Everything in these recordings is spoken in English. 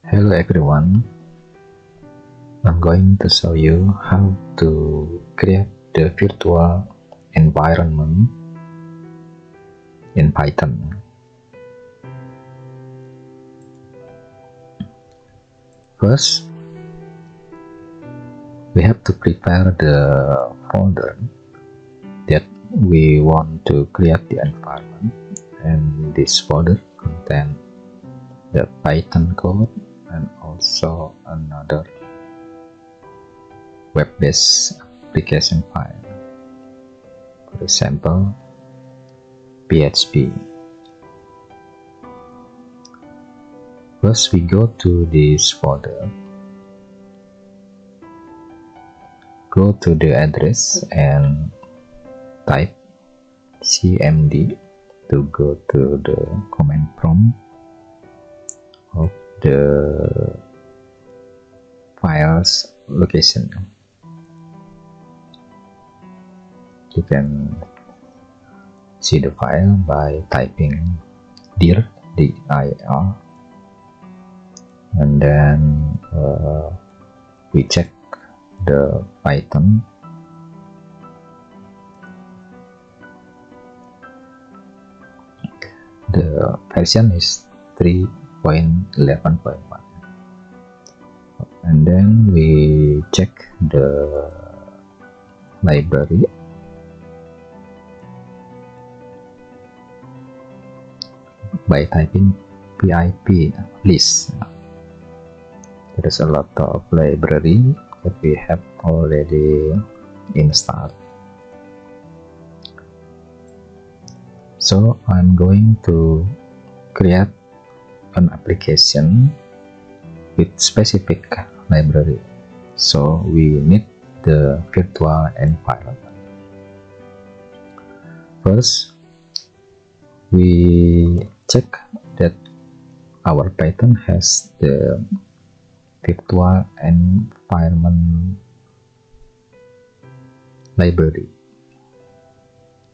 Hello everyone, I'm going to show you how to create the virtual environment in Python. First, we have to prepare the folder that we want to create the environment, and this folder contains the Python code and also another web-based application file, for example PHP. First, we go to this folder, go to the address and type cmd to go to the command prompt of the file's location. You can see the file by typing dir, dir, and then we check the Python. The version is 3.11.1, and then we check the library. By typing pip list. There is a lot of library that we have already installed. So I'm going to create an application with specific library. So we need the virtual environment. First, we check that our Python has the virtual environment library.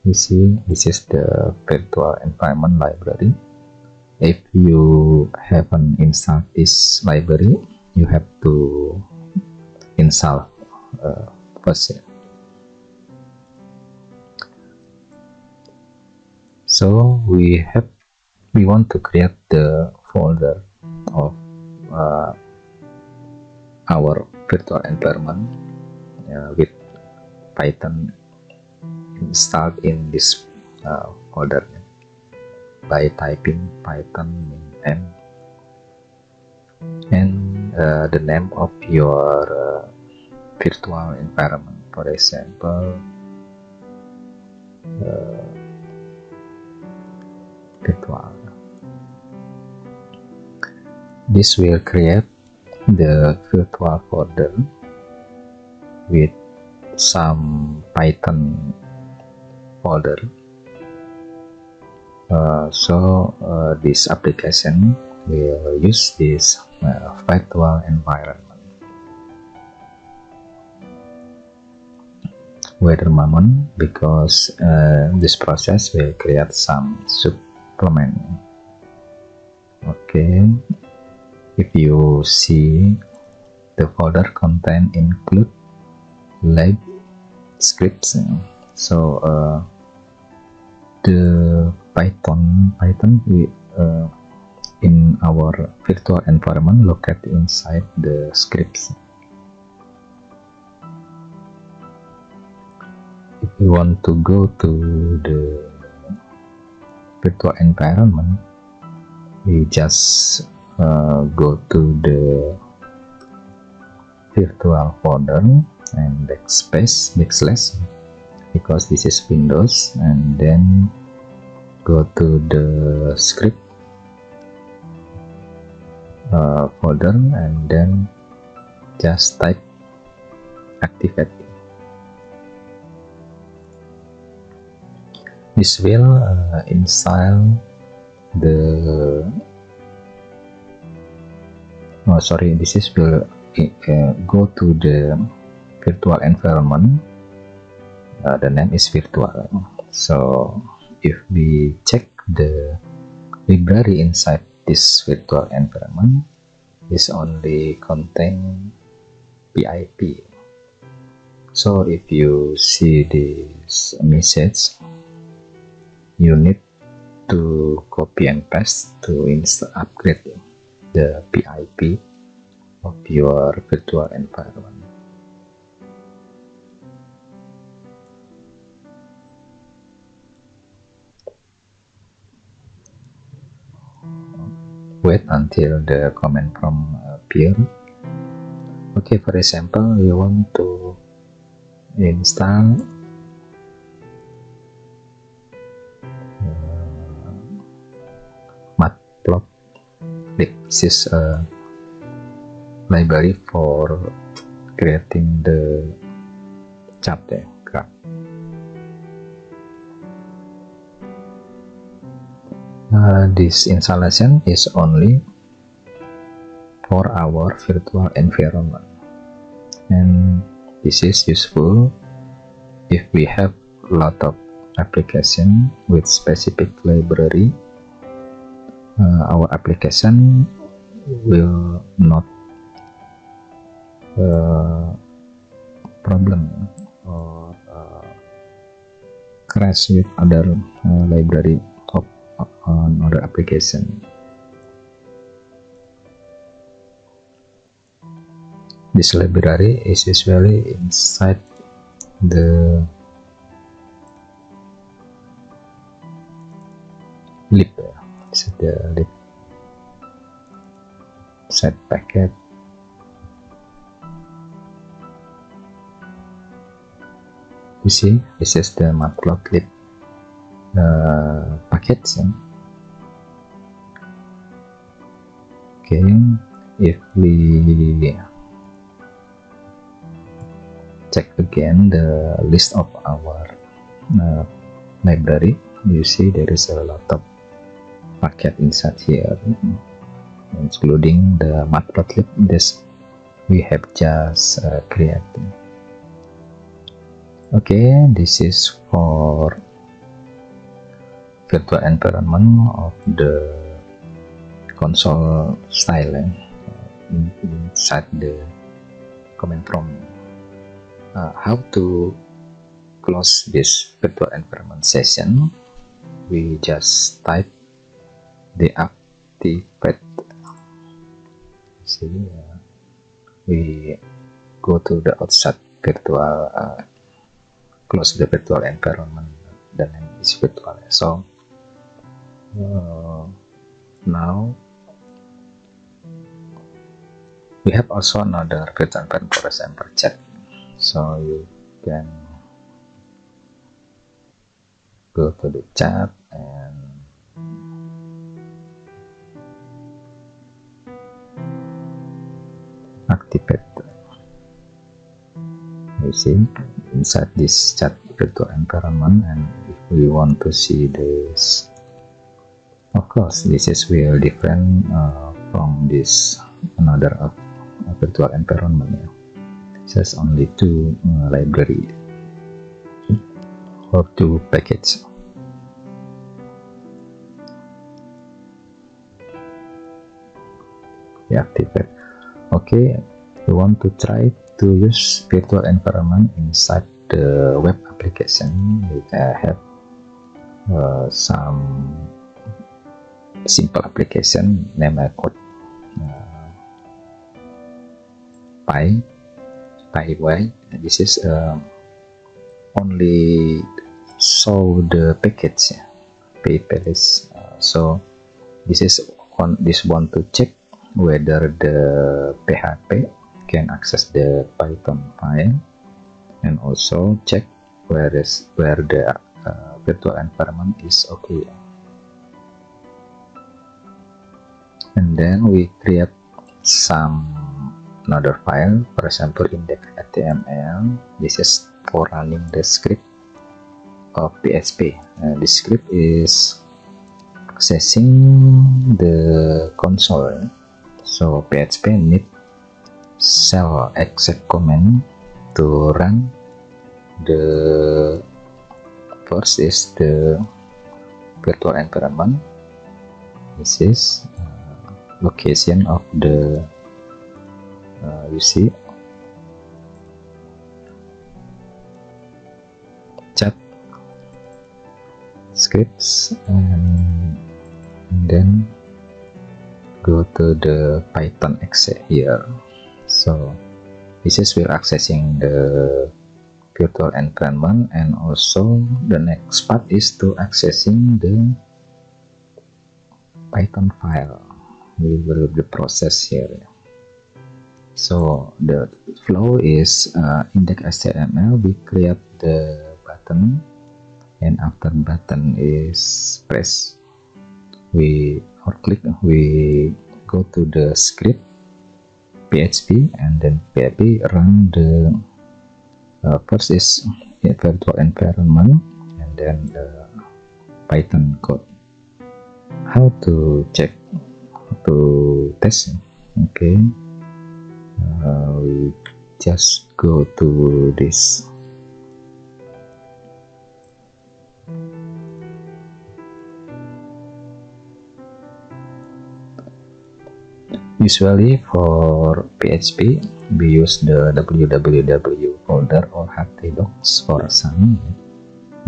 You see, this is the virtual environment library. If you haven't installed this library, you have to install first. So we want to create the folder of our virtual environment with Python installed in this folder by typing python min and the name of your virtual environment, for example virtual. This will create the virtual folder with some Python folder. This application will use this virtual environment. Wait a moment, because this process will create some supplement. Okay, if you see, the folder contain include lib scripts. So the Python in our virtual environment located inside the scripts. If you want to go to the virtual environment, we just go to the virtual folder and backspace because this is Windows, and then go to the script folder and then just type activate. This will install the this will go to the virtual environment. The name is virtual. So if we check the library inside this virtual environment, is only contain PIP. So if you see this message, you need to copy and paste to upgrade the PIP of your virtual environment. Wait until the command prompt appear. Okay, for example, we want to install Matplotlib. This is a library for creating the chart graph. This installation is only for our virtual environment, and this is useful if we have a lot of application with specific library. Our application will not problem or crash with other library of another application. This library is usually inside the lib, set packet. You see, this is the Matplotlib package. Okay, if we check again the list of our library, you see there is a lot of packet inside here, including the Matplotlib this we have just created. Okay, this is for virtual environment of the console style inside the command prompt. How to close this virtual environment session? We just type deactivate. See, we go to the outside virtual, close the virtual environment. The name is virtual. So now we have also another virtual environment, for example, chat. So you can go to the chat and activate. You see, inside this chat virtual environment, and if we want to see this, of course this is very different from this another virtual environment. There's only two library or two packages. Deactivate. Okay, we want to try to use virtual environment inside the web application. We have some simple application named code PyWay. This is only show the package PyPalace. So this is this one to check whether the PHP can access the Python file, and also check where the virtual environment is okay. And then we create some another file, for example index.html. This is for running the script of PHP. The script is accessing the console, so PHP need shell exec command to run. The first is the virtual environment. This is location of the you see chat scripts, and then go to the Python exe here. So this is we're accessing the virtual environment, and also the next part is to accessing the Python file. We will the process here. So the flow is index.html. We create the button, and after button is press, we or click, we go to the script PHP, and then PHP run the first is virtual environment, and then the Python code. How to check, how to test? Okay, we just go to this usually for PHP we use the www folder or htdocs for some,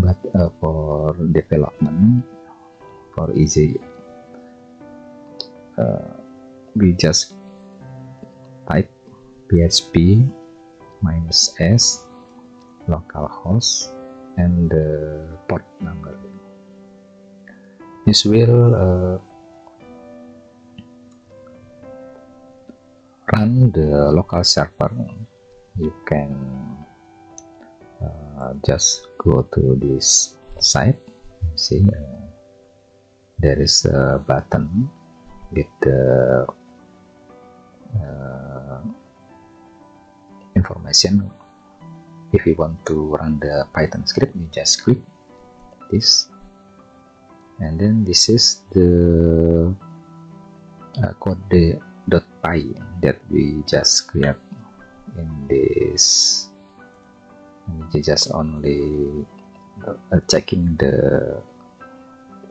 but for development, for easy, we just type php -s localhost and the port number. This will run the local server. You can just go to this site. See, there is a button with the information. If you want to run the Python script, you just click this, and then this is the code.py that we just create in this. We just only checking the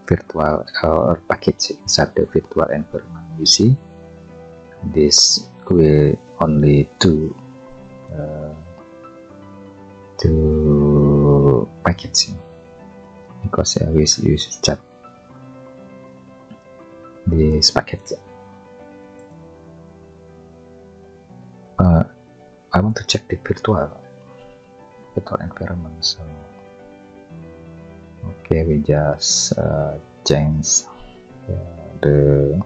virtual or package inside the virtual environment. You see, this we only two packets, because I always use chat this packet. I want to check the virtual environment, so okay, we just change the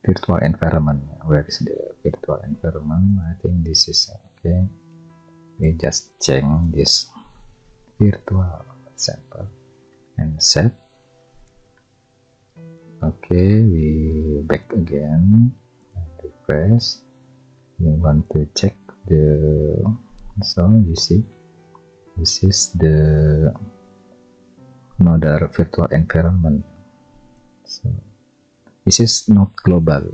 virtual environment. Where is the virtual environment? I think this is okay. We just change this virtual sample and set. Okay, we back again and refresh. We want to check the, so you see, this is the another virtual environment. So this is not global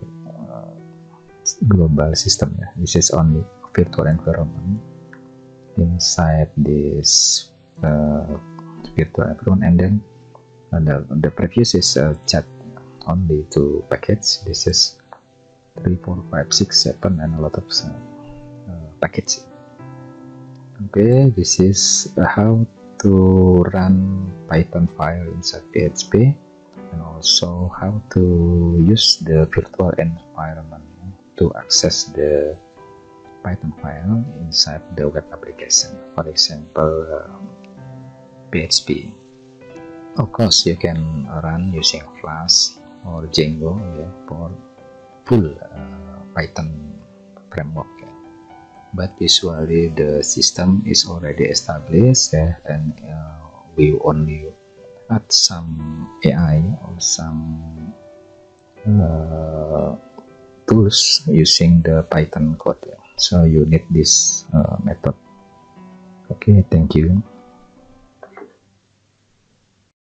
system. Yeah, this is only virtual environment inside this virtual environment, and then the previous is chat, only two packets. This is 3, 4, 5, 6, 7, and a lot of packets. Okay, this is how to run Python file inside PHP, and also how to use the virtual environment to access the Python file inside the web application, for example PHP. Of course, you can run using Flash or Django, yeah, for full Python framework. Yeah. But usually the system is already established, yeah, and we only add some AI or some tools using the Python code. Yeah. So you need this method. Okay, thank you.